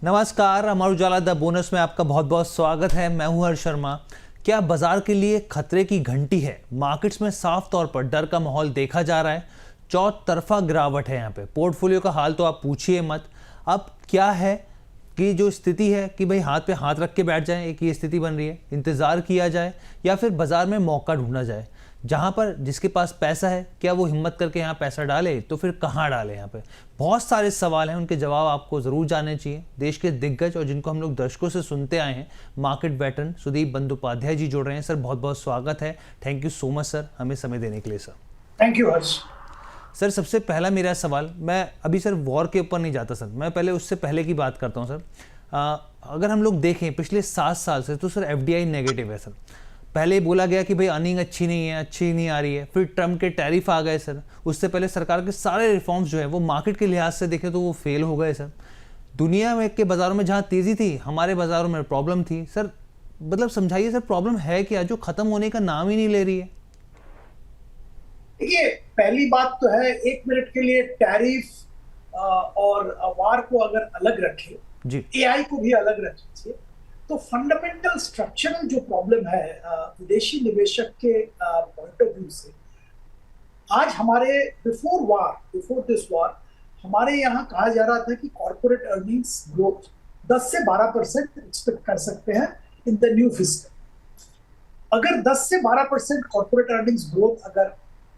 नमस्कार, Amar Ujala the bonus में आपका बहुत बहुत स्वागत है। मैं हूं हर्ष शर्मा। क्या बाजार के लिए खतरे की घंटी है? मार्केट्स में साफ तौर पर डर का माहौल देखा जा रहा है। चौतरफा गिरावट है यहाँ पे। पोर्टफोलियो का हाल तो आप पूछिए मत। अब क्या है कि जो स्थिति है कि भाई हाथ पे हाथ रख के बैठ जाएं, एक ये स्थिति बन रही है। इंतज़ार किया जाए या फिर बाजार में मौका ढूंढा जाए। जहाँ पर जिसके पास पैसा है, क्या वो हिम्मत करके यहाँ पैसा डाले? तो फिर कहाँ डाले? यहाँ पे बहुत सारे सवाल हैं, उनके जवाब आपको ज़रूर जानने चाहिए। देश के दिग्गज और जिनको हम लोग दर्शकों से सुनते आए हैं, मार्केट वेटरन सुदीप बंदोपाध्याय जी जुड़ रहे हैं। सर बहुत बहुत स्वागत है। Thank you so much sir, हमें समय देने के लिए। Sir thank you Harsh. Sir सबसे पहला मेरा सवाल, मैं अभी सर वॉर के ऊपर नहीं जाता सर, मैं पहले उससे पहले की बात करता हूँ सर। अगर हम लोग देखें पिछले 7 साल से तो सर FDI नेगेटिव है सर। पहले बोला गया कि भाई अर्निंग अच्छी नहीं आ रही है, फिर ट्रम्प के टैरिफ आ गए सर। उससे पहले सरकार के सारे रिफॉर्म्स जो है वो मार्केट के लिहाज से देखें तो वो फेल हो गए सर। दुनिया में के बाज़ारों में जहाँ तेज़ी थी, हमारे बाज़ारों में प्रॉब्लम थी सर। मतलब समझाइए सर, प्रॉब्लम है क्या जो ख़त्म होने का नाम ही नहीं ले रही है? देखिए, पहली बात तो है, 1 मिनट के लिए टैरिफ और वार को अगर अलग रखें, AI को भी अलग रखिए, तो फंडामेंटल स्ट्रक्चरल जो प्रॉब्लम है विदेशी निवेशक के पॉइंट ऑफ व्यू से, आज हमारे बिफोर दिस वॉर हमारे यहाँ कहा जा रहा था कि कॉर्पोरेट अर्निंग्स ग्रोथ 10 से 12% एक्सपेक्ट कर सकते हैं इन द न्यू फिस्कल। अगर 10 से 12% कॉर्पोरेट अर्निंग्स ग्रोथ अगर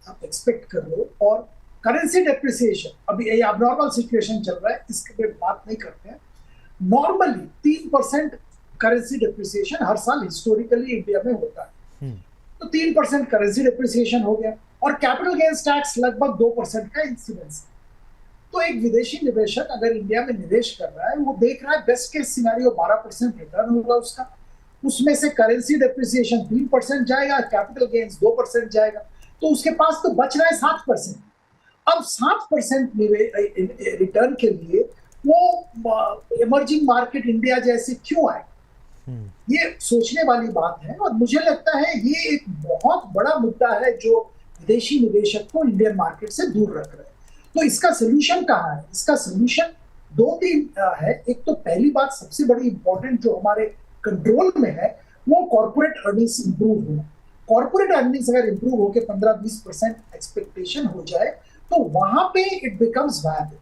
आप एक्सपेक्ट कर रहे हो और करेंसी डेप्रिसिएशन, अभी ये अबनॉर्मल सिचुएशन चल रहा है, इसके पे बात नहीं करते हैं। नॉर्मली 3% करेंसी डेप्रिसिएशन हर साल हिस्टोरिकली इंडिया में होता है, तो 3% करेंसी डेप्रिसिएशन हो गया और कैपिटल गेन्स टैक्स लगभग 2% का इंसिडेंस है। तो एक विदेशी निवेशक अगर इंडिया में निवेश कर रहा है, वो देख रहा है बेस्ट केस सिनेरियो 12% रिटर्न होगा उसका, उसमें से करेंसी डेप्रिसिएशन 3% जाएगा, कैपिटल गेन्स 2% जाएगा, तो उसके पास तो बच रहा है 7%। अब 7% रिटर्न के लिए वो इमर्जिंग मार्केट इंडिया जैसे क्यों आए? ये सोचने वाली बात है और मुझे लगता है ये एक बहुत बड़ा मुद्दा है जो विदेशी निवेशक को इंडियन मार्केट से दूर रख रहा है। तो इसका सोल्यूशन कहाँ है? इसका सोल्यूशन 2-3 है। एक तो पहली बात सबसे बड़ी इंपॉर्टेंट जो हमारे कंट्रोल में है, वो कॉर्पोरेट अर्निंग्स इंप्रूव होना। कॉर्पोरेट अर्निंग्स अगर इंप्रूव होकर 15-20% एक्सपेक्टेशन हो जाए तो वहां पे इट बिकम्स वायबल।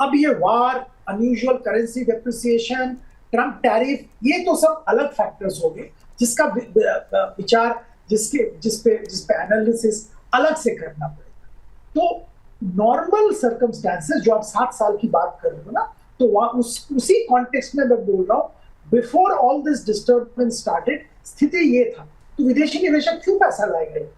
अब ये war, unusual currency depreciation, Trump tariff, ये तो सब अलग फैक्टर्स हो गए जिसका विचार जिस पे एनालिसिस अलग से करना पड़ेगा। तो नॉर्मल सर्कमस्टेंसेस जो आप 7 साल की बात कर रहे हो ना, तो वहां उसी कॉन्टेक्स्ट में मैं बोल रहा हूँ, before all this disturbance started स्थिति ये था, तो विदेशी निवेशक क्यों पैसा लाएंगे?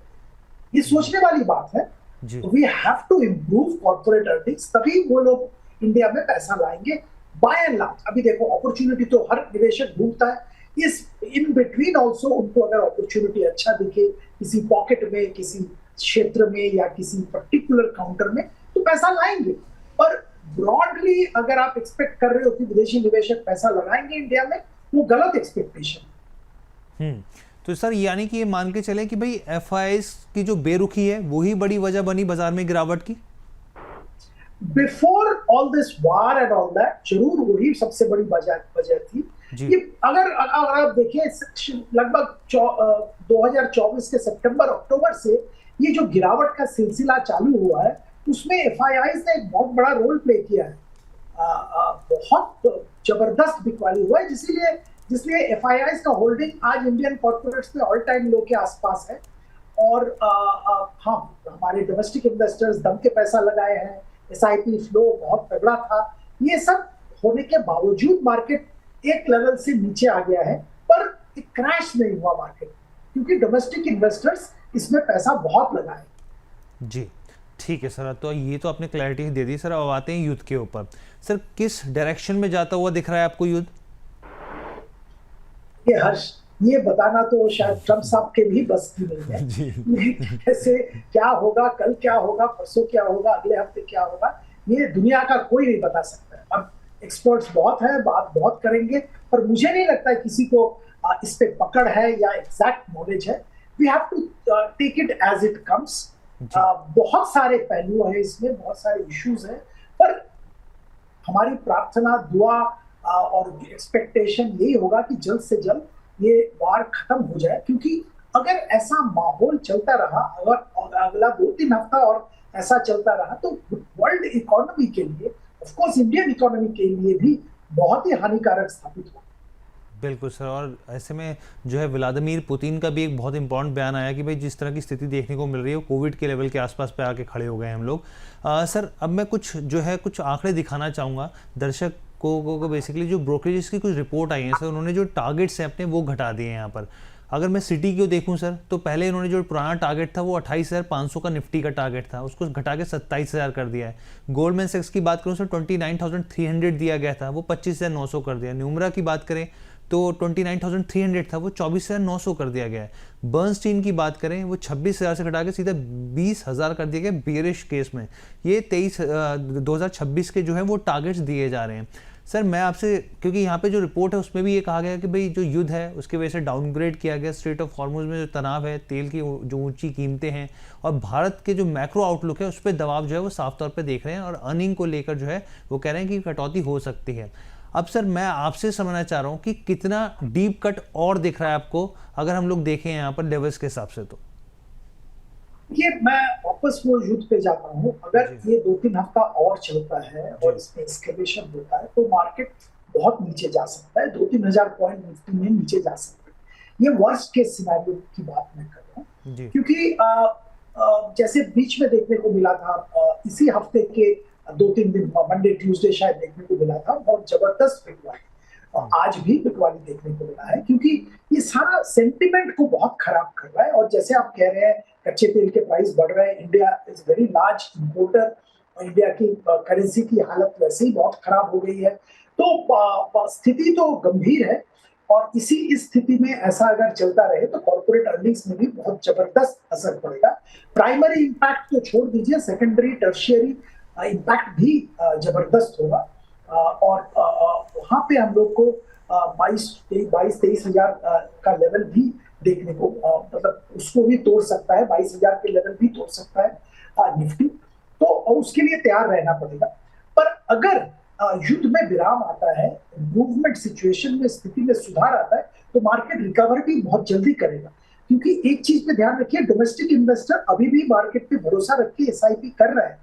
ये सोचने वाली बात है। We have to improve corporate earnings, तभी वो लोग इंडिया में पैसा लाएंगे। बाय एंड लार्ज अभी देखो, अपॉर्चुनिटी तो हर निवेशक ढूंढता है। इस इन बिटवीन ऑल्सो उनको अगर अपॉर्चुनिटी अच्छा दिखे किसी पॉकेट में, किसी क्षेत्र में या किसी पर्टिकुलर काउंटर में, तो पैसा लाएंगे। पर ब्रॉडली अगर आप एक्सपेक्ट कर रहे हो कि विदेशी निवेशक पैसा लगाएंगे इंडिया में, वो गलत एक्सपेक्टेशन। तो सर यानी कि ये मान के चले कि भाई FIIs की जो बेरुखी है वही बड़ी वजह बनी बाजार में गिरावट की। Before all this war and all that जरूर वही सबसे बड़ी वजह थी। ये अगर आप देखिए, लगभग 2024 के सितंबर अक्टूबर से ये जो गिरावट का सिलसिला चालू हुआ है, उसमें FIIs ने एक बहुत बड़ा रोल प्ले किया है। बहुत जबरदस्त बिकवाली हुआ है, जिसलिए FIIs का होल्डिंग आज इंडियन कॉर्पोरेट्स में ऑल टाइम लो के आसपास है। और हाँ, हमारे डोमेस्टिक इन्वेस्टर्स दम के पैसा लगाए हैं, SIP फ्लो बहुत तगड़ा था। ये सब होने के बावजूद मार्केट एक लेवल से नीचे आ गया है, पर एक क्रैश नहीं हुआ मार्केट, क्योंकि डोमेस्टिक इन्वेस्टर्स इसमें पैसा बहुत लगाए। जी ठीक है सर, तो ये तो आपने क्लैरिटी दे दी सर। अब आते हैं युद्ध के ऊपर। सर किस डायरेक्शन में जाता हुआ दिख रहा है आपको युद्ध? ये हर्ष, ये बताना तो शायद ट्रम्प साहब के भी बस की नहीं है। ऐसे क्या होगा, कल क्या होगा, परसों क्या होगा, अगले हफ्ते क्या होगा, ये दुनिया का कोई नहीं बता सकता है। अब एक्सपर्ट्स बहुत है, बात बहुत करेंगे, पर मुझे नहीं लगता है किसी को इस पे पकड़ है या एग्जैक्ट नॉलेज है। We have to take it as it comes. बहुत सारे पहलू हैं इसमें, बहुत सारे इश्यूज हैं, पर हमारी प्रार्थना, दुआ और एक्सपेक्टेशन यही होगा कि जल्द से जल्द ये वार खत्म हो जाए, क्योंकि अगर ऐसा माहौल चलता रहा, अगर अगला 2-3 हफ्ता और ऐसा चलता रहा, तो वर्ल्ड इकोनॉमी के लिए, ऑफ कोर्स इंडियन इकोनॉमी के लिए भी बहुत ही हानिकारक साबित होगा। बिल्कुल सर, और ऐसे में जो है व्लादिमीर पुतिन का भी एक बहुत इंपॉर्टेंट बयान आया कि भाई जिस तरह की स्थिति देखने को मिल रही है, कोविड के लेवल के आसपास पे आके खड़े हो गए हम लोग। सर अब मैं कुछ आंकड़े दिखाना चाहूँगा दर्शक को बेसिकली जो ब्रोकरेजेस की कुछ रिपोर्ट आई है सर, उन्होंने जो टारगेट्स हैं अपने वो घटा दिए हैं यहाँ पर। अगर मैं सिटी को देखूं सर, तो पहले इन्होंने जो पुराना टारगेट था वो 28,500 का निफ्टी का टारगेट था, उसको घटा के 27,000 कर दिया है। गोल्डमैन सैक्स की बात करूं सर, 29,300 दिया गया था, वो 25,900 कर दिया। न्यूमरा की बात करें तो 29,300 था, वो 24,900 कर दिया गया है। बर्नस्टीन की बात करें, वो 26,000 से घटा के सीधा 20,000 कर दिया गया बेरिश केस में। ये 2026 के जो है वो टारगेट्स दिए जा रहे हैं। सर मैं आपसे, क्योंकि यहाँ पे जो रिपोर्ट है उसमें भी ये कहा गया कि भाई जो युद्ध है उसके वजह से डाउनग्रेड किया गया, स्ट्रेट ऑफ हॉर्मुज में जो तनाव है, तेल की जो ऊंची कीमतें हैं और भारत के जो मैक्रो आउटलुक है उस पर दबाव जो है वो साफ तौर पे देख रहे हैं, और अर्निंग को लेकर जो है वो कह रहे हैं कि कटौती हो सकती है। अब सर मैं आपसे समझना चाह रहा हूँ कि कितना डीप कट और दिख रहा है आपको, अगर हम लोग देखें यहाँ पर लेवल्स के हिसाब से। तो ये मैं वापस वो युद्ध पे जाता हूँ, अगर ये 2-3 हफ्ता और चलता है और इसमें एस्केलेशन होता है तो मार्केट बहुत नीचे जा सकता है, 2-3 हजार पॉइंट निफ्टी में नीचे जा सकता है। ये वर्स्ट केस सिनेरियो की बात मैं कर रहा हूँ, क्योंकि जैसे बीच में देखने को मिला था, इसी हफ्ते के 2-3 दिन मंडे ट्यूसडे शायद देखने को मिला था, बहुत जबरदस्त बिकवाली, और आज भी बिकवाली देखने को मिला है, क्योंकि ये सारा सेंटिमेंट को बहुत खराब कर रहा है। और जैसे आप कह रहे हैं कच्चे तेल के प्राइस बढ़ रहे हैं, India is very large importer, India की करेंसी की हालत वैसे ही बहुत खराब हो गई है, तो स्थिति तो गंभीर है। और इस स्थिति में ऐसा अगर चलता रहे तो कॉर्पोरेट अर्निंग्स में भी बहुत जबरदस्त असर पड़ेगा। प्राइमरी इंपैक्ट तो छोड़ दीजिए, सेकेंडरी टर्शियरी इम्पैक्ट भी जबरदस्त होगा, और वहां पे हम लोग को 22-23 हजार का लेवल भी देखने को, मतलब उसको भी तोड़ सकता है, 22,000 के लेवल भी तोड़ सकता है निफ्टी, तो उसके लिए तैयार रहना पड़ेगा। पर अगर युद्ध में विराम आता है, इम्प्रूवमेंट सिचुएशन में, स्थिति में सुधार आता है, तो मार्केट रिकवर भी बहुत जल्दी करेगा। क्योंकि एक चीज पे ध्यान रखिए, डोमेस्टिक इन्वेस्टर अभी भी मार्केट पे भरोसा रख के एसआईपी कर रहे हैं।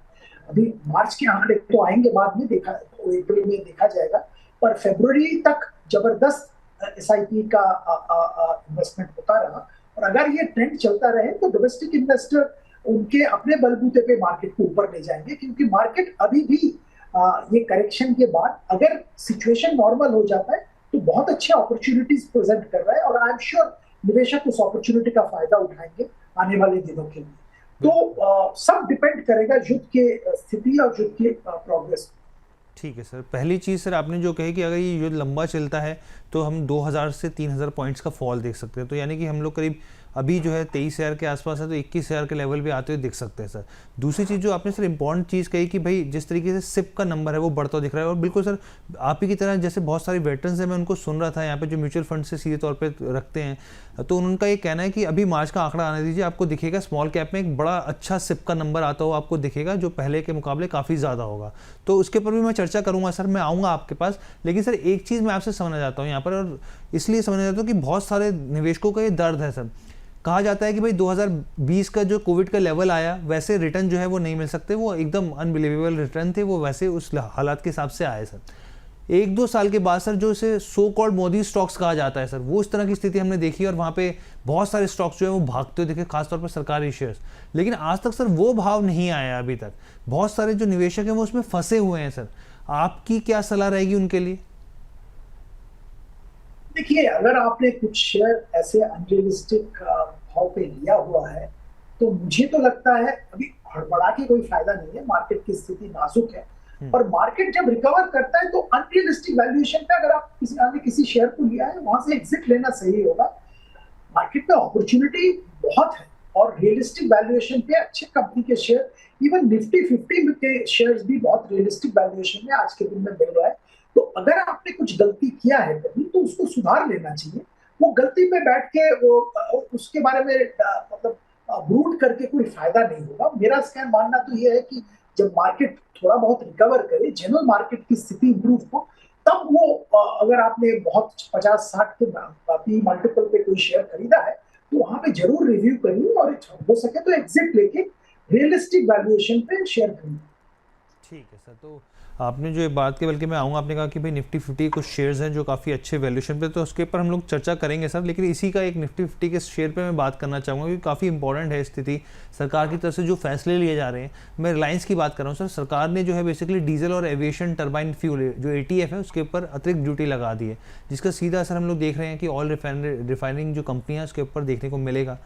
अभी मार्च के आंकड़े तो आएंगे बाद में, देखा तो अप्रैल में देखा जाएगा, पर फरवरी तक जबरदस्त एसआईपी का इन्वेस्टमेंट होता रहा। और अगर ये ट्रेंड चलता रहे तो डोमेस्टिक इन्वेस्टर उनके अपने बलबूते पे मार्केट को ऊपर ले जाएंगे, क्योंकि मार्केट अभी भी ये करेक्शन के बाद अगर सिचुएशन नॉर्मल हो जाता है तो बहुत अच्छे अपॉर्चुनिटीज प्रेजेंट कर रहा है, और आई एम श्योर निवेशक उस अपॉर्चुनिटी का फायदा उठाएंगे आने वाले दिनों के लिए। तो सब डिपेंड करेगा युद्ध के स्थिति और युद्ध के प्रोग्रेस। ठीक है सर, पहली चीज़ सर आपने जो कही कि अगर ये युद्ध लंबा चलता है तो हम 2,000 से 3,000 पॉइंट्स का फॉल देख सकते हैं, तो यानी कि हम लोग करीब अभी जो है 23,000 के आसपास है तो 21,000 के लेवल पे आते हुए दिख सकते हैं सर। दूसरी चीज़ जो आपने सर इंपॉर्टेंट चीज़ कही कि भाई जिस तरीके से सिप का नंबर है वो बढ़ता दिख रहा है, और बिल्कुल सर आप ही की तरह जैसे बहुत सारे वेटरन्स हैं, मैं उनको सुन रहा था यहाँ पे जो म्यूचुअल फंड से सीधे तौर पर रखते हैं, तो उनका ये कहना है कि अभी मार्च का आंकड़ा आने दीजिए, आपको दिखेगा स्मॉल कैप में एक बड़ा अच्छा सिप का नंबर आता हो आपको दिखेगा, जो पहले के मुकाबले काफ़ी ज़्यादा होगा। तो उसके ऊपर भी मैं चर्चा करूँगा सर, मैं आऊँगा आपके पास। लेकिन सर एक चीज़ मैं आपसे समझना चाहता हूँ यहाँ पर, और इसलिए समझना चाहता हूँ कि बहुत सारे निवेशकों का ये दर्द है सर। कहा जाता है कि भाई 2020 का जो कोविड का लेवल आया वैसे रिटर्न जो है वो नहीं मिल सकते, वो एकदम अनबिलीवेबल रिटर्न थे, वो वैसे उस हालात के हिसाब से आए सर। 1-2 साल के बाद सर जो इसे सो कॉल्ड मोदी स्टॉक्स कहा जाता है सर, वो इस तरह की स्थिति हमने देखी, और वहाँ पे बहुत सारे स्टॉक्स जो है वो भागते हुए दिखे, खासतौर पर सरकारी शेयर्स। लेकिन आज तक सर वो भाव नहीं आया अभी तक, बहुत सारे जो निवेशक हैं वो उसमें फंसे हुए हैं सर। आपकी क्या सलाह रहेगी उनके लिए? देखिए, अगर आपने कुछ शेयर ऐसे अनरियलिस्टिक भाव पे लिया हुआ है तो मुझे तो लगता है अभी हड़बड़ा के कोई फायदा नहीं है, मार्केट की स्थिति नाजुक है, और मार्केट जब रिकवर करता है तो अनरियलिस्टिक वैल्यूएशन पे अगर आप किसी शेयर को लिया है वहां से एग्जिट लेना सही होगा। मार्केट में अपॉर्चुनिटी बहुत है, और रियलिस्टिक वैल्यूएशन पे अच्छे कंपनी के शेयर, इवन निफ्टी 50 के शेयर्स भी बहुत रियलिस्टिक वैल्यूएशन में आज के दिन में मिल रहा है। तो अगर आपने कुछ गलती किया है कभी तो उसको सुधार लेना चाहिए। वो गलती पे बैठ के वो उसके बारे में मतलब ब्रूड करके कोई फायदा नहीं होगा। मेरा मानना तो ये है कि जब मार्केट थोड़ा बहुत रिकवर करे, जनरल मार्केट की स्थिति इंप्रूव हो, तब वो अगर आपने बहुत 50-60 के पी मल्टीपल पे कोई शेयर खरीदा है तो वहां पे जरूर रिव्यू करिए और हो सके तो एग्जिट लेके रियलिस्टिक वैल्यूएशन पे शेयर खरीदिए। ठीक है सर, तो आपने जो ये बात की, बल्कि मैं आऊँगा, आपने कहा कि भाई निफ्टी 50 कुछ शेयर्स हैं जो काफ़ी अच्छे वैल्यूएशन पे, तो उसके ऊपर हम लोग चर्चा करेंगे सर। लेकिन इसी का एक निफ्टी 50 के शेयर पे मैं बात करना चाहूँगा क्योंकि काफ़ी इंपॉर्टेंट है स्थिति। सरकार की तरफ से जो फैसले लिए जा रहे हैं, मैं रिलायंस की बात कर रहा हूँ सर। सरकार ने जो है बेसिकली डीजल और एविएशन टर्बाइन फ्यूल जो ATF है उसके ऊपर अतिरिक्त ड्यूटी लगा दी है, जिसका सीधा असर हम लोग देख रहे हैं कि ऑयल रिफाइनिंग जो कंपनियाँ उसके ऊपर देखने को मिलेगा।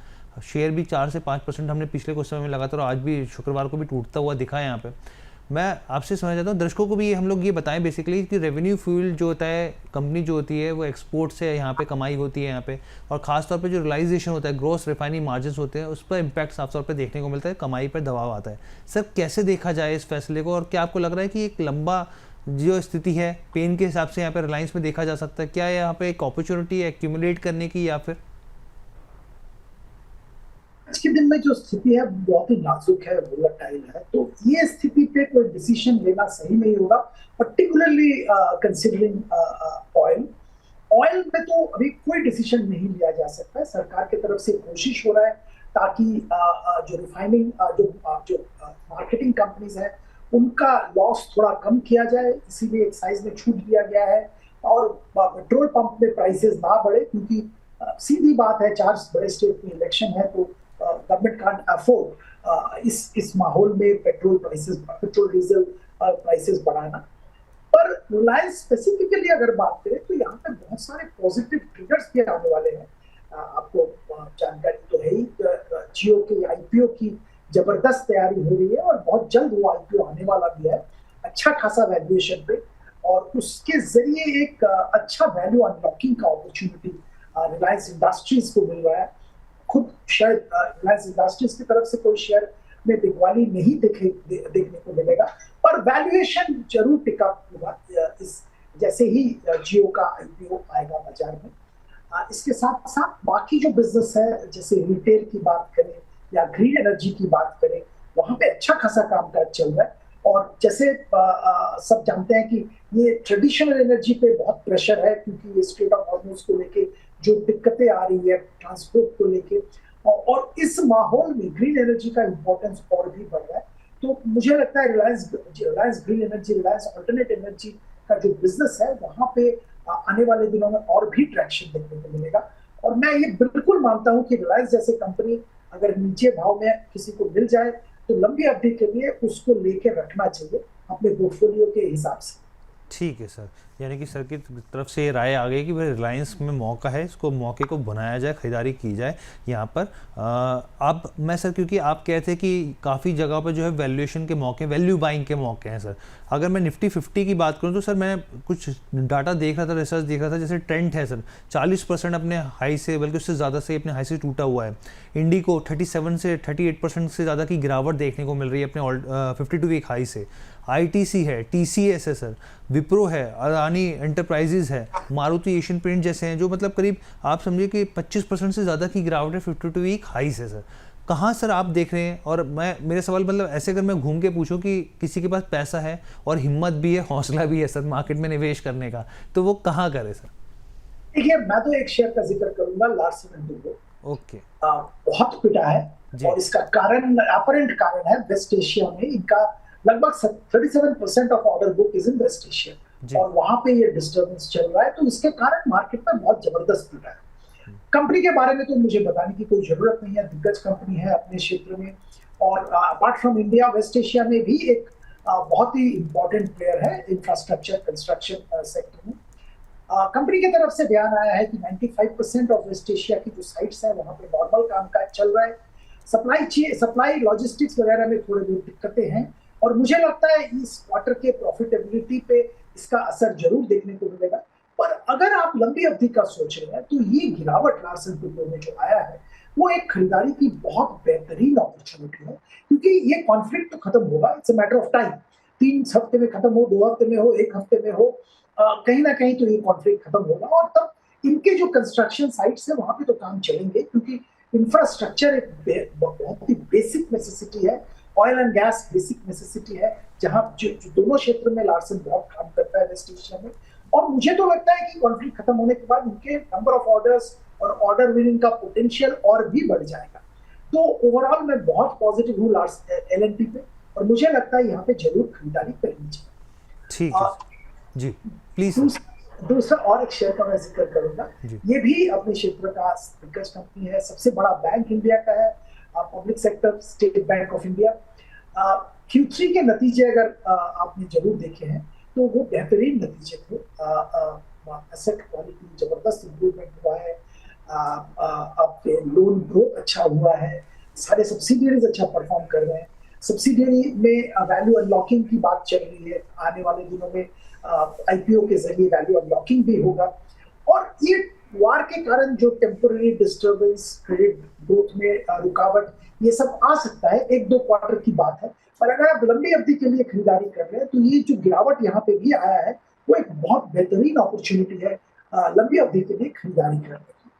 शेयर भी 4 से 5% हमने पिछले कुछ समय में लगातार, आज भी शुक्रवार को भी टूटता हुआ दिखा है यहाँ पे। मैं आपसे समझ चाहता हूँ, दर्शकों को भी हम लोग ये बताएं बेसिकली कि रेवेन्यू फ्यूल जो होता है, कंपनी जो होती है वो एक्सपोर्ट से यहाँ पे कमाई होती है यहाँ पे, और खासतौर पे जो रियलाइजेशन होता है, ग्रॉस रिफाइनिंग मार्जिन होते हैं, उस पर इम्पैक्ट साफ तौर पे देखने को मिलता है, कमाई पर दबाव आता है। सर कैसे देखा जाए इस फैसले को, और क्या आपको लग रहा है कि एक लंबा जो स्थिति है पेन के हिसाब से यहाँ पे रिलायंस में देखा जा सकता है, क्या यहाँ पे एक अपॉर्चुनिटी है एक्यूमुलेट करने की, या फिर आज के दिन में जो स्थिति है बहुत ही नाजुक है, वोलेटाइल है, तो ये स्थिति पे कोई डिसीजन लेना सही नहीं होगा, पर्टिकुलरली कंसीडरिंग ऑयल। ऑयल में तो अभी कोई डिसीजन नहीं लिया जा सकता है। सरकार की तरफ से कोशिश हो रहा है ताकि जो रिफाइनिंग जो मार्केटिंग कंपनीज है उनका लॉस थोड़ा कम किया जाए, इसीलिए एक्साइज में छूट दिया गया है, और पेट्रोल पंप में प्राइसेस ना बढ़े, क्योंकि सीधी बात है 4 बड़े स्टेट में इलेक्शन है, तो गवर्नमेंट कांट अफोर्ड इस माहौल में पेट्रोल डीजल प्राइसेस बढ़ाना। पर रिलायंस स्पेसिफिकली अगर बात करें तो यहाँ पे बहुत सारे पॉजिटिव ट्रिगर्स भी आने वाले हैं। आपको जानकारी तो है ही, जियो के IPO की जबरदस्त तैयारी हो रही है और बहुत जल्द वो IPO आने वाला भी है, अच्छा खासा वैल्यूएशन पे, और उसके जरिए एक अच्छा वैल्यू अनलॉकिंग का अपॉर्चुनिटी रिलायंस इंडस्ट्रीज को मिल रहा है। खुद शायद रिलायंस इंडस्ट्रीज की तरफ से कोई शेयर में बिकवाली नहीं देखने को मिलेगा, पर वैल्यूएशन जरूर टिका होगा इस जैसे ही जियो का IPO आएगा बाजार में। इसके साथ साथ बाकी जो बिजनेस है, जैसे रिटेल की बात करें या ग्रीन एनर्जी की बात करें, वहां पे अच्छा खासा कामकाज चल रहा है। और जैसे सब जानते हैं कि ये ट्रेडिशनल एनर्जी पे बहुत प्रेशर है, क्योंकि ये स्ट्रेट ऑफ हॉर्मोज को लेके जो दिक्कतें आ रही है ट्रांसपोर्ट को लेके, और इस माहौल में ग्रीन एनर्जी का इंपॉर्टेंस और भी बढ़ रहा है। तो मुझे लगता है Reliance green energy, Reliance alternate energy का जो बिजनेस है वहां पे आने वाले दिनों में और भी ट्रैक्शन देखने को मिलेगा। और मैं ये बिल्कुल मानता हूं कि रिलायंस जैसे कंपनी अगर नीचे भाव में किसी को मिल जाए तो लंबी अवधि के लिए उसको लेके रखना चाहिए अपने पोर्टफोलियो के हिसाब से। ठीक है सर, यानी कि सर की तरफ से ये राय आ गई कि भाई रिलायंस में मौका है, इसको मौके को बनाया जाए, खरीदारी की जाए यहाँ पर। अब मैं सर, क्योंकि आप कहते हैं कि काफ़ी जगह पर जो है वैल्यूएशन के मौके, वैल्यू बाइंग के मौके हैं सर। अगर मैं निफ्टी 50 की बात करूँ तो सर मैं कुछ डाटा देख रहा था, रिसर्च देख रहा था, जैसे ट्रेंड है सर 40% अपने हाई से, बल्कि उससे ज़्यादा से अपने हाई से टूटा हुआ है। इंडिको 37 से 38% से ज़्यादा की गिरावट देखने को मिल रही है अपने 52 वीक हाई से। ITC है, TCS है सर, विप्रो है, अदानी एंटरप्राइजेज है, मारुति एशियन पेंट जैसे हैं, जो मतलब करीब आप समझिए कि 25% से ज़्यादा की गिरावट है 52 वीक हाई से सर। कहाँ सर आप देख रहे हैं? और मेरे सवाल मतलब ऐसे अगर मैं घूम के पूछूं कि किसी के पास पैसा है और हिम्मत भी है, हौसला भी है सर मार्केट में निवेश करने का, तो वो कहाँ करे सर? देखिए, मैं तो एक शेयर का जिक्र करूंगा, लार्सन एंड टुब्रो। ओके। बहुत पिटा है और इसका कारण, अपरेंट कारण है वेस्ट एशिया में। इनका लगभग 37% of order book is in West Asia, और वहां पे ये डिस्टर्बेंस चल रहा है, तो इसके कारण मार्केट में बहुत जबरदस्त पिटा है। कंपनी के बारे में तो मुझे बताने की कोई जरूरत नहीं है, दिग्गज कंपनी है अपने क्षेत्र में, और apart from India West Asia में भी एक बहुत ही इंपॉर्टेंट प्लेयर है इंफ्रास्ट्रक्चर कंस्ट्रक्शन सेक्टर में। कंपनी की तरफ से बयान आया है कि 95% ऑफ वेस्ट एशिया की जो साइट्स है वहां पे नॉर्मल कामकाज चल रहा है। सप्लाई लॉजिस्टिक्स वगैरह में थोड़ी बहुत दिक्कतें हैं, और मुझे लगता है इस क्वार्टर के प्रॉफिटेबिलिटी पे इसका असर जरूर देखने को मिलेगा। पर अगर आप लंबी अवधि का सोच रहे हैं तो ये गिरावट लार्सन टुब्रो में जो आया है वो एक खरीदारी की बहुत बेहतरीन अपॉर्चुनिटी है, क्योंकि ये कॉन्फ्लिक्ट तो खत्म होगा, it's a matter of time. 3 हफ्ते में खत्म हो, 2 हफ्ते में हो, 1 हफ्ते में हो, कहीं ना कहीं तो ये कॉन्फ्लिक्ट खत्म होगा, और तब इनके जो कंस्ट्रक्शन साइट्स है वहां पे तो काम चलेंगे, क्योंकि इंफ्रास्ट्रक्चर एक बहुत ही बेसिक नेसेसिटी है oil and gas basic necessity है, जहां जो दोनों क्षेत्र में लार्सन बहुत काम करता है वेस्ट एशिया में। और मुझे तो लगता है कि कॉन्फ्लिक्ट खत्म होने के बाद इनके नंबर ऑफ ऑर्डर्स और ऑर्डर विनिंग का पोटेंशियल और भी बढ़ जाएगा। तो ओवरऑल मैं बहुत पॉजिटिव हूँ LNT पे, और मुझे लगता है यहाँ पे जरूर खरीदारी करनी चाहिए। ठीक है जी, प्लीज। दूसरा और एक शेयर का मैं जिक्र करूंगा, ये भी अपने क्षेत्र का दिग्गज कंपनी है, सबसे बड़ा बैंक इंडिया का है, public sector state bank of India. Q3 के नतीजे अगर आपने जरूर देखे हैं तो वो बेहतरीन नतीजे थे। एसेट क्वालिटी जबरदस्त इंप्रूवमेंट हुआ है, आपके लोन ग्रोथ अच्छा हुआ है, सारे सब्सिडियरीज अच्छा परफॉर्म कर रहे हैं। सब्सिडियरी में वैल्यू अनलॉकिंग की बात चल रही है, आने वाले दिनों में IPO के जरिए वैल्यू अनलॉकिंग भी होगा। और ये वार के कारण जो टेम्पररी डिस्टर्बेंस, क्रेडिट ग्रोथ में रुकावट, ये सब आ सकता है, 1-2 क्वार्टर की बात है। पर अगर आप लंबी अवधि के लिए खरीदारी कर रहे हैं तो ये जो गिरावट यहाँ पे भी आया है वो एक बहुत बेहतरीन अपॉर्चुनिटी है लंबी अवधि के लिए खरीदारी करने की।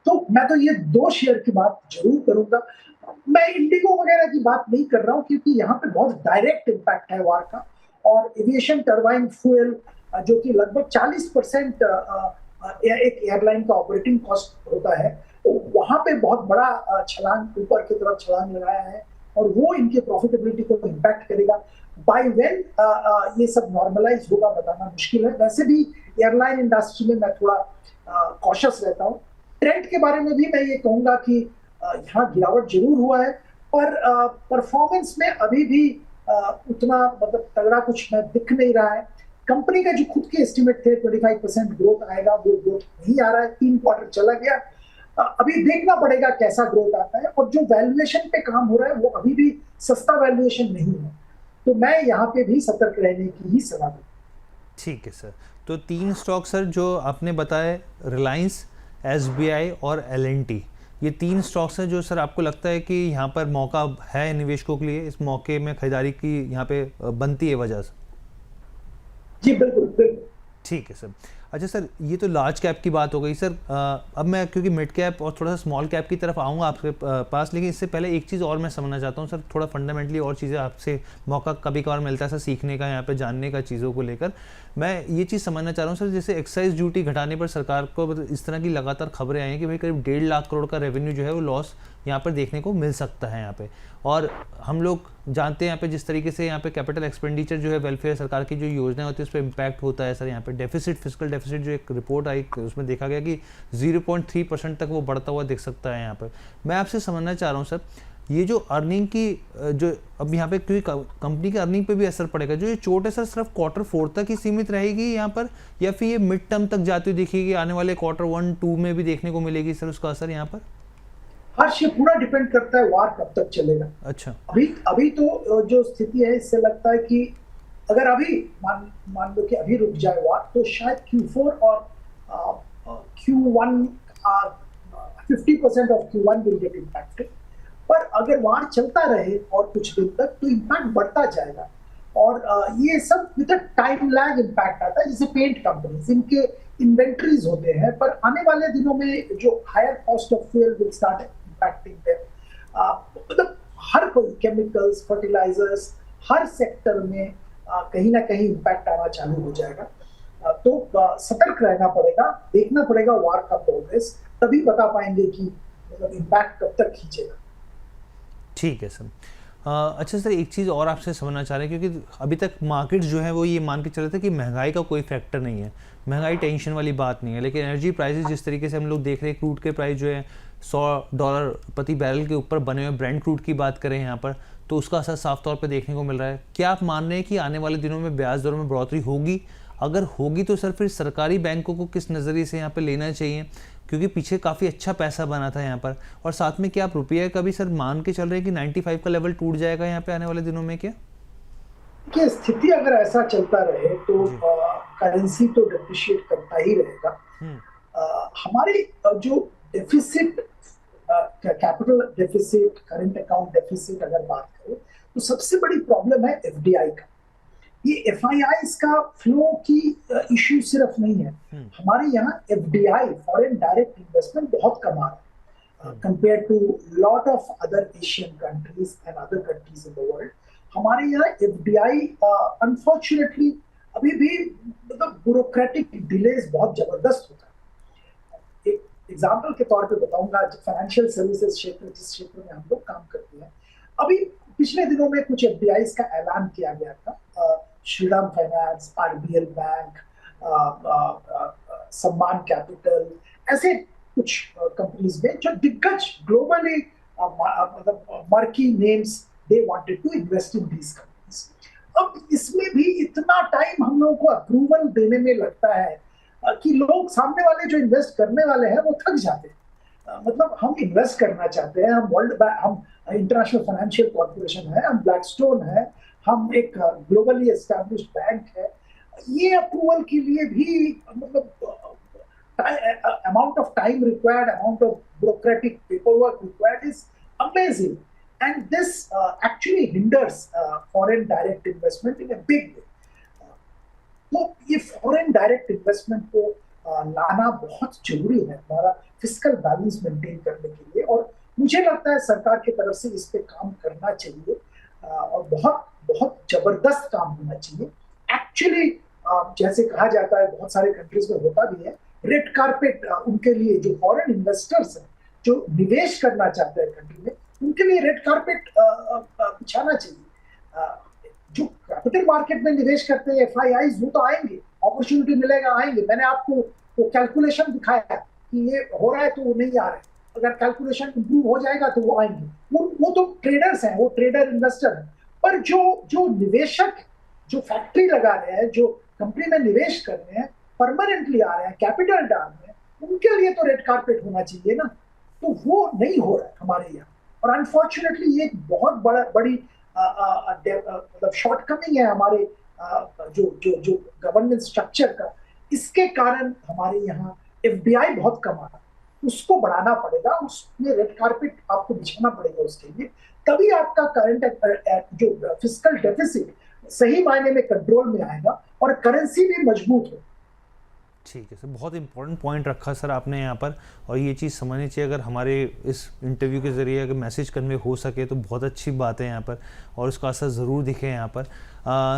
तो मैं तो ये 2 शेयर की बात जरूर करूंगा। मैं इंडिगो वगैरह की बात नहीं कर रहा हूँ, क्योंकि यहाँ पे बहुत डायरेक्ट इम्पैक्ट है वार का। और एविएशन टरबाइन फ्यूल जो कि लगभग 40% एक एयरलाइन का ऑपरेटिंग कॉस्ट होता है, तो वहां पे बहुत बड़ा छलांग ऊपर की तरफ छलांग लगाया है, और वो इनके प्रॉफिटेबिलिटी को इम्पैक्ट करेगा। बाय व्हेन ये सब नॉर्मलाइज होगा बताना मुश्किल है। वैसे भी एयरलाइन इंडस्ट्री में मैं थोड़ा कॉशियस रहता हूँ। ट्रेंड के बारे में भी मैं ये कहूंगा कि यहाँ गिरावट जरूर हुआ है, पर परफॉर्मेंस में अभी भी उतना मतलब तगड़ा कुछ दिख नहीं रहा है। कंपनी का जो खुद के एस्टिमेट थे 25% ग्रोथ आएगा, वो ग्रोथ नहीं आ रहा है, 3 क्वार्टर चला गया। अभी देखना पड़ेगा कैसा ग्रोथ आता है। और जो वैल्यूएशन पे काम हो रहा है वो अभी भी सस्ता वैल्यूएशन नहीं है, तो मैं यहाँ पे भी सतर्क रहने की ही सलाह दूंगा। ठीक है सर, तो 3 स्टॉक सर जो आपने बताए, रिलायंस, SBI और LNT, ये 3 स्टॉक्स हैं जो सर आपको लगता है कि यहाँ पर मौका है निवेशकों के लिए, इस मौके में खरीदारी की यहाँ पे बनती है वजह से? जी बिल्कुल बिल्कुल। ठीक है सर। अच्छा सर, ये तो लार्ज कैप की बात हो गई सर। अब मैं क्योंकि मिड कैप और थोड़ा सा स्मॉल कैप की तरफ आऊँगा आपके पास, लेकिन इससे पहले एक चीज़ और मैं समझना चाहता हूँ सर, थोड़ा फंडामेंटली और चीज़ें आपसे मौका कभी कभार मिलता है सर सीखने का, यहाँ पे जानने का चीज़ों को लेकर। मैं ये चीज़ समझना चाह रहा हूँ सर, जैसे एक्साइज ड्यूटी घटाने पर सरकार को इस तरह की लगातार खबरें आई हैं कि भाई करीब 1.5 लाख करोड़ का रेवेन्यू जो है वो लॉस यहाँ पर देखने को मिल सकता है यहाँ पे। और हम लोग जानते हैं यहाँ पे जिस तरीके से यहाँ पे कैपिटल एक्सपेंडिचर जो है वेलफेयर सरकार की जो योजना होती है उस पर इम्पैक्ट होता है सर। यहाँ पे डेफिसिट, फिस्कल डेफिसिट जो एक रिपोर्ट आई उसमें देखा गया कि 0.3% तक वो बढ़ता हुआ दिख सकता है यहाँ पर। मैं आपसे समझना चाह रहा हूँ सर, ये जो अर्निंग की जो अब यहाँ पे क्योंकि कंपनी की अर्निंग पे भी असर पड़ेगा, जो ये चोट है सर सिर्फ Q4 तक ही सीमित रहेगी यहाँ पर, या फिर ये मिड टर्म तक जाती हुई दिखेगी, आने वाले Q1-2 में भी देखने को मिलेगी सर उसका असर यहाँ पर? हर्ष, ये पूरा डिपेंड करता है वार कब तक चलेगा। अच्छा, अभी तो जो स्थिति है इससे लगता है कि अगर अभी मान लो कि अभी रुक जाए वार, तो शायद Q4 और Q1 50% of Q1 will get impacted. पर अगर वार चलता रहे और कुछ दिन तक तो इम्पैक्ट बढ़ता जाएगा। और ये सब विद टाइम लैग इम्पैक्ट आता है, जैसे पेंट कंपनीज, इनके इन्वेंटरीज होते हैं, पर आने वाले दिनों में जो higher cost of fuel will start impacting them. मतलब हर कोई केमिकल्स, फर्टिलाइजर्स, हर सेक्टर में कहीं ना कहीं इम्पैक्ट आना चालू हो जाएगा। तो सतर्क रहना पड़ेगा, देखना पड़ेगा वार का प्रोग्रेस, तभी बता पाएंगे कि मतलब इम्पैक्ट कब तक खींचेगा। ठीक है सर। अच्छा सर, एक चीज़ और आपसे समझना चाह रहे हैं, क्योंकि अभी तक मार्केट्स जो है वो ये मान के चल रहे थे कि महंगाई का कोई फैक्टर नहीं है, महंगाई टेंशन वाली बात नहीं है, लेकिन एनर्जी प्राइसेस जिस तरीके से हम लोग देख रहे हैं, क्रूड के प्राइस जो है $100 प्रति बैरल के ऊपर बने हुए ब्रेंट क्रूड की बात करें यहाँ पर, तो उसका असर साफ तौर पे देखने को मिल रहा है। क्या आप मान रहे हैं कि आने वाले दिनों में ब्याज दरों में बढ़ोतरी होगी? अगर होगी तो सर फिर सरकारी बैंकों को किस नज़रिए से यहाँ पे लेना चाहिए, क्योंकि पीछे काफ़ी अच्छा पैसा बना था यहाँ पर? और साथ में क्या आप रुपये का भी सर मान के चल रहे हैं कि 95 का लेवल टूट जाएगा यहाँ पे आने वाले दिनों में? क्या कि स्थिति अगर ऐसा चलता रहे तो करेंसी तो डिप्रिशिएट करता ही रहेगा। हमारी जो deficit, capital deficit, current account deficit अगर बात करें तो सबसे बड़ी प्रॉब्लम है FDI का। ये FIIs का फ्लो की इश्यू सिर्फ नहीं है, हमारे यहाँ FDI, फॉरेन डायरेक्ट इन्वेस्टमेंट बहुत कम आ रहा है। compared to lot of other Asian countries and other countries in the world. हमारे यहाँ FDI unfortunately अभी भी मतलब ब्यूरोक्रेटिक डिलेज बहुत जबरदस्त होता है। एक एग्जाम्पल के तौर पे बताऊंगा, फाइनेंशियल सर्विसेज क्षेत्र जिस क्षेत्र में हम लोग काम करते हैं, अभी पिछले दिनों में कुछ FDIs का ऐलान किया गया था। Shriram finance, RBL bank, Sammaan capital, ऐसे कुछ कंपनीज में जो दिग्गज ग्लोबली मतलब marquee names, they wanted to invest in these companies. अब इसमें भी इतना टाइम हम लोगों को अप्रूवल देने में लगता है कि लोग, सामने वाले जो इन्वेस्ट करने वाले हैं, वो थक जाते हैं। मतलब हम इन्वेस्ट करना चाहते हैं, हम वर्ल्ड बैंक, हम इंटरनेशनल फाइनेंशियल कॉर्पोरेशन है, हम ब्लैकस्टोन है, हम एक ग्लोबली एस्टैब्लिश्ड बैंक है, ये अप्रूवल के लिए भी मतलब amount of time required, amount of bureaucratic paperwork required is amazing, and this actually hinders foreign direct investment in a big way. तो ये foreign direct investment को लाना बहुत जरूरी है हमारा फिस्कल बैलेंस मेंटेन करने के लिए, और मुझे लगता है सरकार की तरफ से इस पे काम करना चाहिए और बहुत बहुत जबरदस्त काम होना चाहिए। एक्चुअली जैसे कहा जाता है, बहुत सारे कंट्रीज में होता भी है, रेड कारपेट उनके लिए, जो फॉरेन इन्वेस्टर्स हैं जो निवेश करना चाहते हैं कंट्री में, उनके लिए रेड कारपेट बिछाना चाहिए। जो कैपिटल मार्केट में निवेश करते हैं FIIs, वो तो आएंगे, अपॉर्चुनिटी मिलेगा, आएंगे। मैंने आपको वो कैलकुलेशन दिखाया कि ये हो रहा है तो वो नहीं आ रहा है, अगर कैलकुलेशन इंप्रूव हो जाएगा तो वो आएंगे। वो तो ट्रेडर्स हैं, वो ट्रेडर इन्वेस्टर हैं। पर जो निवेशक, जो फैक्ट्री लगा रहे हैं, जो कंपनी में निवेश कर रहे हैं, परमानेंटली आ रहे हैं, कैपिटल डाल रहे हैं, उनके लिए तो रेड कारपेट होना चाहिए ना। तो वो नहीं हो रहा है हमारे यहाँ, और अनफॉर्चुनेटली ये एक बहुत बड़ी मतलब शॉर्टकमिंग है हमारे जो गवर्नेंस स्ट्रक्चर का। इसके कारण हमारे यहाँ FDI बहुत कम आ रहा है, उसको बढ़ाना पड़ेगा, उसमें रेड कारपेट आपको बिछाना पड़ेगा उसके लिए, तभी आपका करंट जो फिस्कल डेफिसिट सही मायने में कंट्रोल में आएगा और करेंसी भी मजबूत हो। ठीक है सर, बहुत इंपॉर्टेंट पॉइंट रखा सर आपने यहाँ पर, और ये चीज़ समझनी चाहिए। अगर हमारे इस इंटरव्यू के ज़रिए अगर मैसेज कन्वे हो सके तो बहुत अच्छी बात है यहाँ पर, और उसका असर ज़रूर दिखे यहाँ पर।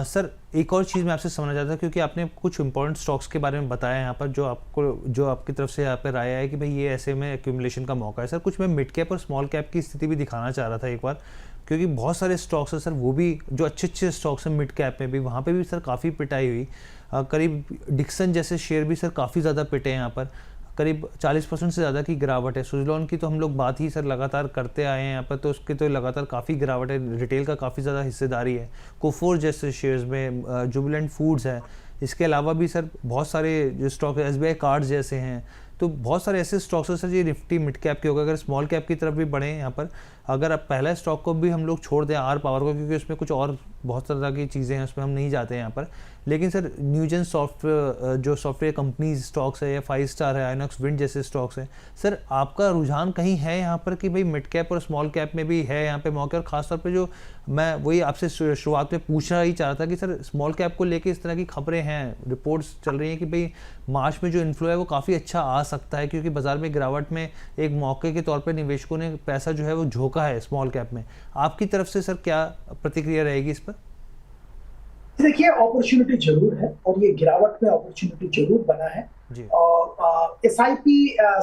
सर एक और चीज़ मैं आपसे समझना चाहता हूँ, क्योंकि आपने कुछ इंपॉर्टेंट स्टॉक्स के बारे में बताया यहाँ पर, जो आपकी तरफ से यहाँ पर राय है कि भाई ये ऐसे में एक्यूमुलेशन का मौका है। सर कुछ मैं मिड कैप और स्मॉल कैप की स्थिति भी दिखाना चाह रहा था एक बार, क्योंकि बहुत सारे स्टॉक्स हैं सर, वो भी जो अच्छे स्टॉक्स हैं मिड कैप में भी, वहाँ पे भी सर काफ़ी पिटाई हुई। करीब डिक्सन जैसे शेयर भी सर काफ़ी ज़्यादा पिटे हैं यहाँ पर, करीब 40% से ज़्यादा की गिरावट है। सुजलॉन की तो हम लोग बात ही सर लगातार करते आए हैं यहाँ पर, तो उसके तो लगातार काफ़ी गिरावट है, रिटेल का काफ़ी ज़्यादा हिस्सेदारी है। कोफोर जैसे शेयर्स में, जुबिलेंट फूड्स है, इसके अलावा भी सर बहुत सारे जो स्टॉक है, SBI कार्ड्स जैसे हैं, तो बहुत सारे ऐसे स्टॉक्स हैं सर ये निफ्टी मिड कैप के होगा। अगर स्मॉल कैप की तरफ भी बढ़े यहाँ पर, अगर आप पहला स्टॉक को भी हम लोग छोड़ दें आर पावर को, क्योंकि उसमें कुछ और बहुत तरह की चीज़ें हैं, उसमें हम नहीं जाते हैं यहाँ पर, लेकिन सर न्यूजन सॉफ्टवेयर जो सॉफ्टवेयर कंपनीज स्टॉक्स है, या 5 स्टार है, आइनॉक्स विंड जैसे स्टॉक्स हैं, सर आपका रुझान कहीं है यहाँ पर कि भाई मिड कैप और स्मॉल कैप में भी है यहाँ पे मौके? और ख़ासतौर पे जो मैं वही आपसे शुरुआत में पूछना ही चाह रहा था कि सर स्मॉल कैप को लेके इस तरह की खबरें हैं, रिपोर्ट्स चल रही हैं कि भाई मार्च में जो इन्फ्लो है वो काफ़ी अच्छा आ सकता है, क्योंकि बाजार में गिरावट में एक मौके के तौर पर निवेशकों ने पैसा जो है वो झोंका है स्मॉल कैप में। आपकी तरफ से सर क्या प्रतिक्रिया रहेगी इस पर? देखिए, अपॉर्चुनिटी जरूर है, और ये गिरावट में अपॉर्चुनिटी जरूर बना है। और SIP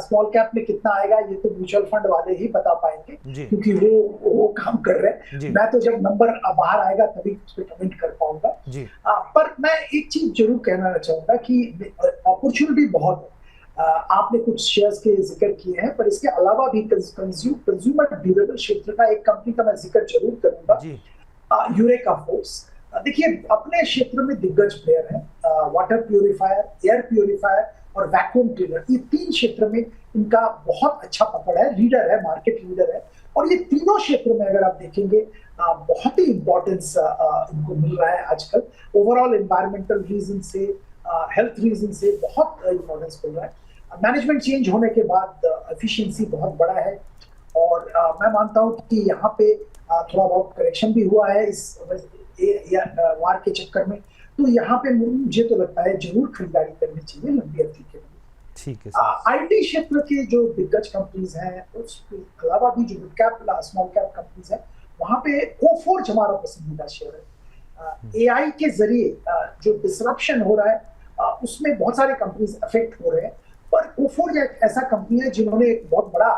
स्मॉल कैप में कितना आएगा ये तो म्यूचुअल फंड वाले ही बता पाएंगे, क्योंकि वो काम कर रहे हैं। मैं तो जब नंबर बाहर आएगा तभी उस पर कमेंट कर पाऊंगा। पर मैं एक चीज जरूर कहना चाहूंगा कि अपॉर्चुनिटी बहुत है। आपने कुछ शेयर्स के जिक्र किए हैं, पर इसके अलावा भी कंज्यूमर ड्यूरेबल क्षेत्र का एक कंपनी का मैं जिक्र जरूर करूंगा, यूरेका फोर्स। देखिए, अपने क्षेत्र में दिग्गज प्लेयर हैं, वाटर प्यूरिफायर, एयर प्यूरिफायर और वैक्यूम क्लीनर, ये 3 क्षेत्र में इनका बहुत अच्छा पकड़ है, लीडर है, मार्केट लीडर है। और ये तीनों क्षेत्र में अगर आप देखेंगे बहुत ही इंपॉर्टेंस इनको मिल रहा है आजकल। ओवरऑल एनवायरमेंटल रीजन से, हेल्थ रीजन से बहुत इंपॉर्टेंस मिल रहा है। मैनेजमेंट चेंज होने के बाद एफिशिएंसी बहुत बड़ा है, और मैं मानता हूँ कि यहाँ पे थोड़ा बहुत करेक्शन भी हुआ है इस वार के चक्कर में। तो यहाँ पे मुझे तो लगता है जरूर खरीदारी करनी चाहिए लंबी अवधि के लिए। ठीक है सर। आईटी क्षेत्र के जो दिग्गज कंपनीज हैं, उसके अलावा भी जो mid cap small cap companies हैं, वहां पे कोफोर्ज हमारा पसंदीदा शेयर है। एआई के जरिए जो डिसरप्शन हो रहा है उसमें बहुत सारे कंपनीज अफेक्ट हो रहे हैं, पर कोफोर्ज एक ऐसा कंपनी है जिन्होंने एक बहुत बड़ा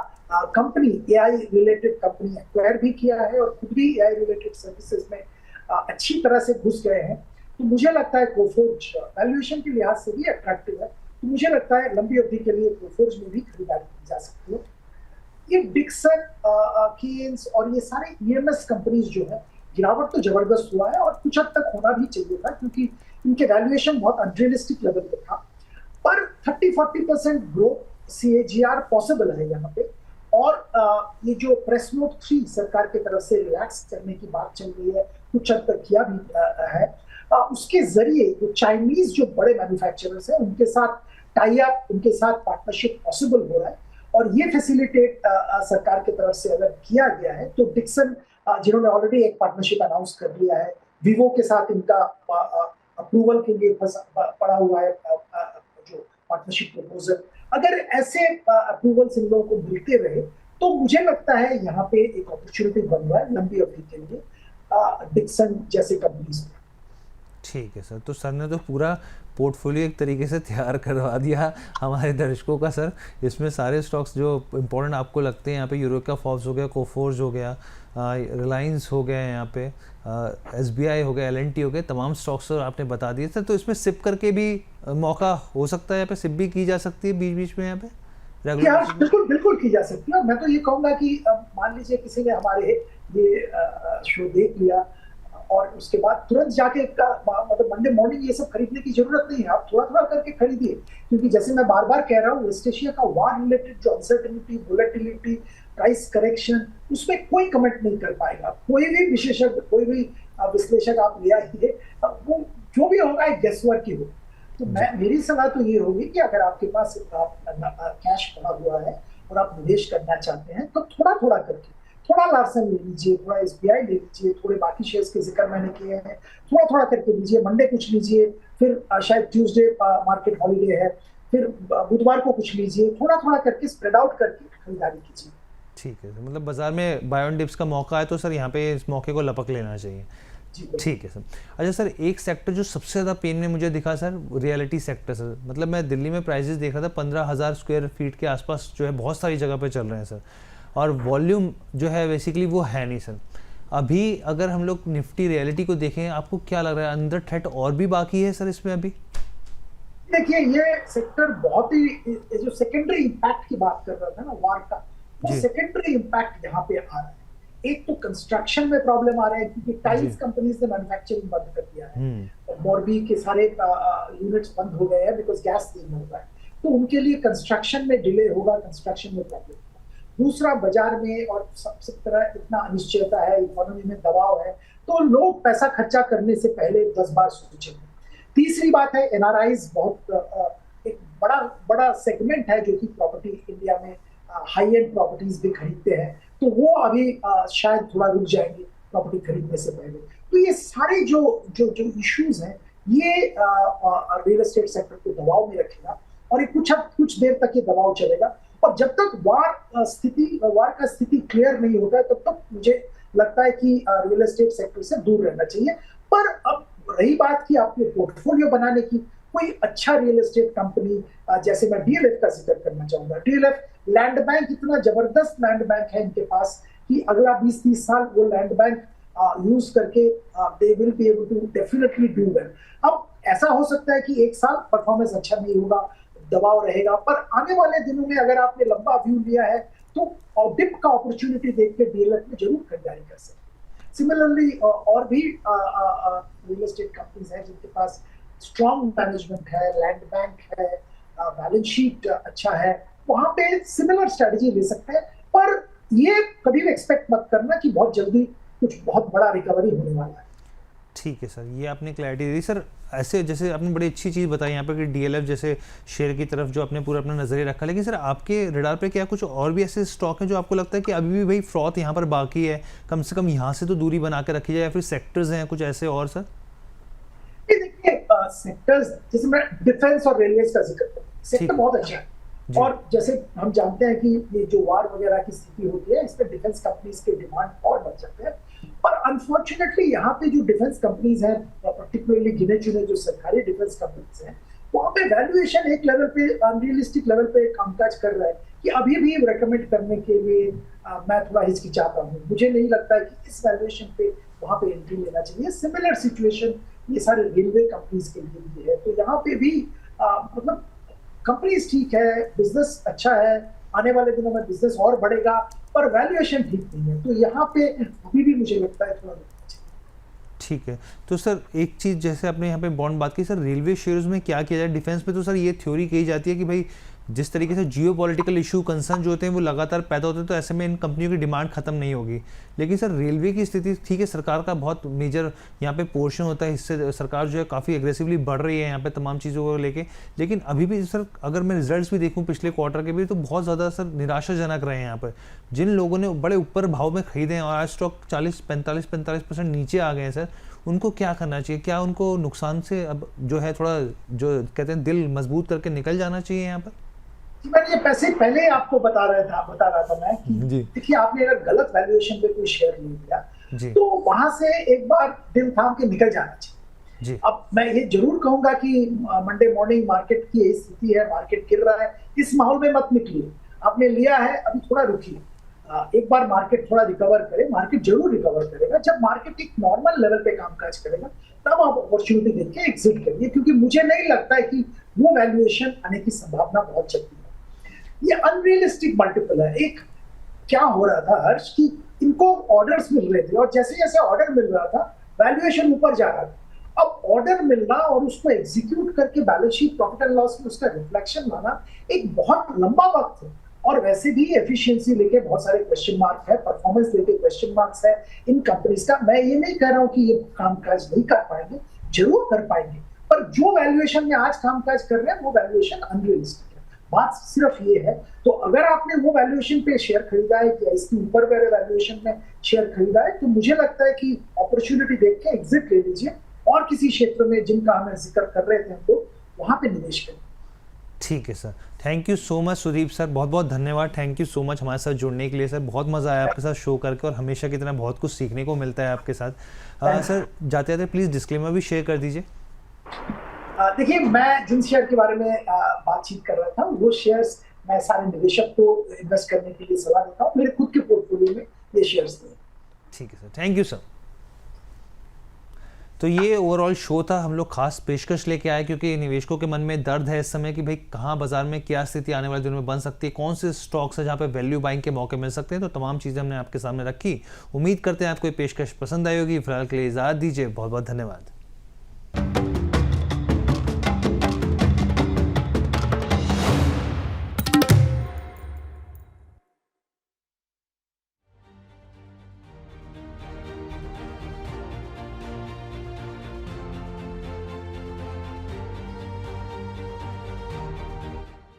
company AI related company acquire भी किया है और खुद भी एआई रिलेटेड सर्विसेज में अच्छी तरह से घुस गए हैं। तो मुझे लगता है कोफोर्ज वैल्यूएशन के लिहाज से भी अट्रैक्टिव है, तो मुझे लगता है लंबी अवधि के लिए कोफोर्ज में भी खरीदारी की जा सकती है। ये डिक्सन, कीन्स और ये सारे ईएमएस कंपनीज जो है, गिरावट तो जबरदस्त हुआ है और कुछ हद तक होना भी चाहिए था, क्योंकि इनके वैल्यूएशन बहुत अनरियलिस्टिक लेवल पे था। पर 30-40% ग्रोथ सीएजीआर पॉसिबल है यहाँ पे। और ये जो प्रेस नोट 3 सरकार की तरफ से रिलैक्स करने की बात चल रही है, कुछ हद तक किया भी है, उसके जरिए जो चाइनीज जो बड़े मैन्युफैक्चरर्स हैं उनके साथ टाई अप, उनके साथ पार्टनरशिप पॉसिबल हो रहा है। और ये फैसिलिटेट सरकार की तरफ से अगर किया गया है तो डिक्सन, जिन्होंने ऑलरेडी एक पार्टनरशिप अनाउंस कर दिया है, वीवो के साथ इनका अप्रूवल के लिए पड़ा हुआ है जो पार्टनरशिप प्रपोजल, अगर ऐसे अप्रूवल्स इन लोगों को मिलते रहे तो मुझे लगता है यहाँ पे एक अपॉर्चुनिटी बन रहा है लंबी अवधि के लिए डिक्सन जैसे कंपनीज में। ठीक है सर, तो सर ने तो पूरा पोर्टफोलियो एक तरीके से तैयार करवा दिया हमारे दर्शकों का सर। इसमें सारे स्टॉक्स जो इम्पोर्टेंट आपको लगते हैं, यहाँ पे यूरोका फॉर्ब्स हो गया, कोफोर्ज हो गया, रिलायंस हो गया, यहाँ पे एसबीआई हो गया, एलएनटी हो गया, तमाम स्टॉक्स आपने बता दिए सर। तो इसमें सिप करके भी मौका हो सकता है, यहाँ पे सिप भी की जा सकती है बीच बीच में यहाँ पे? बिल्कुल बिल्कुल की जा सकती है। मैं तो ये कहूंगा कि मान लीजिए किसी ने हमारे ये शो देख लिया और उसके बाद तुरंत जाके मतलब मंडे मॉर्निंग ये सब खरीदने की जरूरत नहीं है, आप थोड़ा थोड़ा करके खरीदिए। क्योंकि जैसे मैं बार बार कह रहा हूँ, वेस्ट एशिया का वार रिलेटेड जो अनसर्टेनिटी, वोलेटिलिटी, प्राइस करेक्शन, उसमें कोई कमेंट नहीं कर पाएगा। कोई भी विशेषज्ञ, कोई भी विश्लेषक आप ले आइए, वो जो भी होगा एक गेसवर्क ही होगा। तो मेरी सलाह तो ये होगी कि अगर आपके पास कैश पड़ा हुआ है और आप निवेश करना चाहते हैं तो थोड़ा थोड़ा करके, थोड़ा लार्सन ले लीजिए, थोड़ा एसबीआई ले लीजिए, थोड़े बाकी शेयर्स के जिक्र मैंने किए हैं, थोड़ा थोड़ा करके लीजिए। मंडे कुछ लीजिए, फिर शायद ट्यूसडे मार्केट हॉलीडे है, फिर बुधवार को कुछ लीजिए, थोड़ा थोड़ा करके स्प्रेड आउट करके खरीदारी कीजिए। ठीक है, मतलब बाजार में बाय ऑन डिप्स का मौका है तो सर यहाँ पे इस मौके को लपक लेना चाहिए। ठीक है सर। अच्छा सर, एक सेक्टर जो सबसे ज़्यादा पेन में मुझे दिखा सर, रियलिटी सेक्टर सर। मतलब मैं दिल्ली में प्राइसेस देख रहा था, 15,000 स्क्वायर फीट के आसपास जो है बहुत सारी जगह पे चल रहे हैं सर, और वॉल्यूम जो है बेसिकली वो है नहीं सर। अभी अगर हम लोग निफ्टी रियलिटी को देखें, आपको क्या लग रहा है, अंदर थ्रेट और भी बाकी है सर इसमें अभी? देखिए, ये सेक्टर बहुत ही, जो सेकेंडरी इम्पैक्ट की बात कर रहा था ना वार का, वो सेकेंडरी इम्पैक्ट यहाँ पे आ रहा है। एक तो कंस्ट्रक्शन में प्रॉब्लम आ रहा है क्योंकि टाइल्स कंपनीज ने मैन्युफैक्चरिंग बंद कर दिया है और मोरबी के सारे यूनिट्स बंद हो गए हैं बिकॉज गैस नहीं मिल रहा है, तो उनके लिए कंस्ट्रक्शन में डिले होगा, कंस्ट्रक्शन में प्रॉब्लम होगा। दूसरा, बाजार में और सब तरह इतना अनिश्चयता है, इकोनॉमी में दबाव है, तो लोग पैसा खर्चा करने से पहले 10 बार सोचेंगे। तीसरी बात है, एनआरआईज बहुत एक बड़ा सेगमेंट है जो कि प्रॉपर्टी इंडिया में हाई एंड प्रॉपर्टीज भी खरीदते हैं, तो वो अभी शायद थोड़ा रुक जाएंगे प्रॉपर्टी खरीदने से पहले। तो ये सारे जो इश्यूज हैं, ये रियल एस्टेट सेक्टर को दबाव में रखेगा और ये कुछ देर तक ये दबाव चलेगा। और जब तक वार का स्थिति क्लियर नहीं होता है, तब तक मुझे लगता है कि रियल एस्टेट सेक्टर से दूर रहना चाहिए। पर अब रही बात की आपके पोर्टफोलियो बनाने की, कोई अच्छा रियल एस्टेट कंपनी, जैसे मैं डीएलएफ का जिक्र करना चाहूंगा। डीएलएफ लैंड बैंक, इतना जबरदस्त लैंड बैंक है इनके पास कि अगला 20-30 साल वो लैंड बैंक यूज करके they will be able to definitely do well. अब ऐसा हो सकता है कि एक साल परफॉर्मेंस अच्छा नहीं होगा, दबाव रहेगा, पर आने वाले दिनों में अगर आपने लंबा व्यू लिया है तो डिप का अपॉर्चुनिटी देख के डीएलएफ में जरूर खरीदारी कर सकते हैं। सिमिलरली और भी रियल एस्टेट कंपनीज हैं जिनके पास स्ट्रॉन्ग मैनेजमेंट है, लैंड बैंक है, बैलेंस शीट अच्छा है, वहां पे सिमिलर स्ट्रेटजी ले सकते हैं। पर ये कभी भी एक्सपेक्ट मत करना कि बहुत जल्दी कुछ बहुत बड़ा रिकवरी होने वाला है। ठीक है सर, ये आपने क्लैरिटी दी सर। ऐसे जैसे आपने बड़ी अच्छी चीज़ बताई यहाँ पर कि डीएलएफ जैसे शेयर की तरफ जो आपने पूरा अपना नजरिया रखा, लेकिन सर आपके रडार पे क्या कुछ और भी ऐसे स्टॉक हैं जो आपको लगता है कि अभी भी भाई फ्रॉथ यहाँ पर बाकी है, कम से कम यहाँ से तो दूरी बना के रखी जाए, या फिर सेक्टर्स हैं कुछ ऐसे और सर? देखिए, सेक्टर्स जैसे मैं डिफेंस और रेलवे का जिक्र करूँ, सेक्टर बहुत अच्छा है। और जैसे हम जानते हैं कि ये जो वार वगैरह की स्थिति होती है, इसमें डिफेंस कंपनीज के डिमांड और बढ़ जाते हैं। पर अनफॉर्चुनेटली यहाँ पे जो डिफेंस कंपनीज हैं, पर्टिकुलरली गिने चुने जो सरकारी डिफेंस कंपनीज हैं, वहाँ पे वैल्यूएशन एक लेवल पे, अनरियलिस्टिक लेवल पे कामकाज कर रहा है कि अभी भी रिकमेंड करने के लिए मैं थोड़ा हिचकिचाता हूँ। मुझे नहीं लगता है कि इस वैल्यूएशन पे वहाँ पे एंट्री लेना चाहिए। सिमिलर सिचुएशन ये सारे रेलवे कंपनीज के लिए भी है। तो यहाँ पे भी मतलब कंपनीज ठीक है, बिजनेस अच्छा है, आने वाले दिनों में बिजनेस और बढ़ेगा, पर वैल्यूएशन ठीक नहीं है। तो यहाँ पे अभी भी मुझे लगता है थोड़ा ठीक है। तो सर एक चीज़, जैसे आपने यहाँ पे बॉन्ड बात की, सर रेलवे शेयर्स में क्या किया जाए? डिफेंस पे तो सर ये थ्योरी कही जाती है कि भाई जिस तरीके से जियो पॉलिटिकल इशू कंसर्न जो होते हैं वो लगातार पैदा होते हैं, तो ऐसे में इन कंपनियों की डिमांड खत्म नहीं होगी। लेकिन सर रेलवे की स्थिति ठीक है, सरकार का बहुत मेजर यहाँ पे पोर्शन होता है, इससे सरकार जो है काफ़ी एग्रेसिवली बढ़ रही है यहाँ पे तमाम चीज़ों को लेके। लेकिन अभी भी सर अगर मैं रिजल्ट्स भी देखूँ पिछले क्वार्टर के भी, तो बहुत ज़्यादा सर निराशाजनक रहे हैं यहाँ पर। जिन लोगों ने बड़े ऊपर भाव में खरीदे हैं और आज स्टॉक 40-45% नीचे आ गए हैं सर, उनको क्या करना चाहिए? क्या उनको नुकसान से अब जो है थोड़ा, जो कहते हैं, दिल मजबूत करके निकल जाना चाहिए यहाँ पर? मैंने ये पैसे पहले आपको बता रहा था मैं कि देखिए, आपने अगर गलत वैल्यूएशन पे कोई शेयर ले लिया तो वहां से एक बार दिल थाम के निकल जाना चाहिए। अब मैं ये जरूर कहूंगा कि मंडे मॉर्निंग मार्केट की यही स्थिति है, मार्केट गिर रहा है, इस माहौल में मत निकलिए। आपने लिया है, अभी थोड़ा रुकिए, एक बार मार्केट थोड़ा रिकवर करे। मार्केट जरूर रिकवर करेगा। जब मार्केट एक नॉर्मल लेवल पे कामकाज करेगा तब आप अपॉर्चुनिटी देख के एग्जिट करिए, क्योंकि मुझे नहीं लगता है कि वो वैल्यूएशन आने की संभावना बहुत चलती है। ये अनरियलिस्टिक मल्टीपल है। एक क्या हो रहा था हर्ष, कि इनको ऑर्डर्स मिल रहे थे और जैसे जैसे ऑर्डर मिल रहा था वैल्यूएशन ऊपर जा रहा था। अब ऑर्डर मिलना और उसको एग्जीक्यूट करके balance sheet profit and loss में उसका रिफ्लेक्शन लाना एक बहुत लंबा वक्त है। और वैसे भी एफिशिएंसी लेके बहुत सारे क्वेश्चन मार्क है, परफॉर्मेंस लेके क्वेश्चन मार्क्स है इन कंपनीज का। मैं ये नहीं कह रहा हूं कि ये कामकाज नहीं कर पाएंगे, जरूर कर पाएंगे, पर जो वैल्यूएशन में आज कामकाज कर रहे हैं वो वैल्यूएशन अनरियलिस्टिक है। बात सिर्फ ये है। तो अगर आपने वो वैल्यूएशन पे शेयर खरीदा है या इसके ऊपर वाले वैल्यूएशन में शेयर खरीदा है, तो मुझे लगता है कि अपॉर्चुनिटी देख के एग्जिट ले लीजिए और किसी क्षेत्र में जिनका हमें जिक्र कर रहे थे तो वहां पे निवेश करें। ठीक है sir, thank you so much Sudeep sir, बहुत बहुत धन्यवाद। थैंक यू सो मच हमारे साथ जुड़ने के लिए सर। बहुत मज़ा आया आपके साथ शो करके और हमेशा की तरह बहुत कुछ सीखने को मिलता है आपके साथ। सर जाते जाते प्लीज़ डिस्क्लेमर भी शेयर कर दीजिए। देखिए, मैं जिन शेयर के बारे में बातचीत कर रहा था वो शेयर्स मैं सारे निवेशक को इन्वेस्ट करने के लिए सलाह देता हूँ। मेरे खुद के पोर्टफोलियो में ये शेयर्स थे। ठीक है सर, थैंक यू सर। तो ये ओवरऑल शो था, हम लोग खास पेशकश लेके आए क्योंकि निवेशकों के मन में दर्द है इस समय कि भाई कहाँ बाजार में क्या स्थिति आने वाले दिनों में बन सकती है, कौन से स्टॉक्स है जहाँ पे वैल्यू बाइंग के मौके मिल सकते हैं। तो तमाम चीज़ें हमने आपके सामने रखी। उम्मीद करते हैं आपको ये पेशकश पसंद आई होगी। फिलहाल के लिए इजाज़त दीजिए, बहुत बहुत धन्यवाद।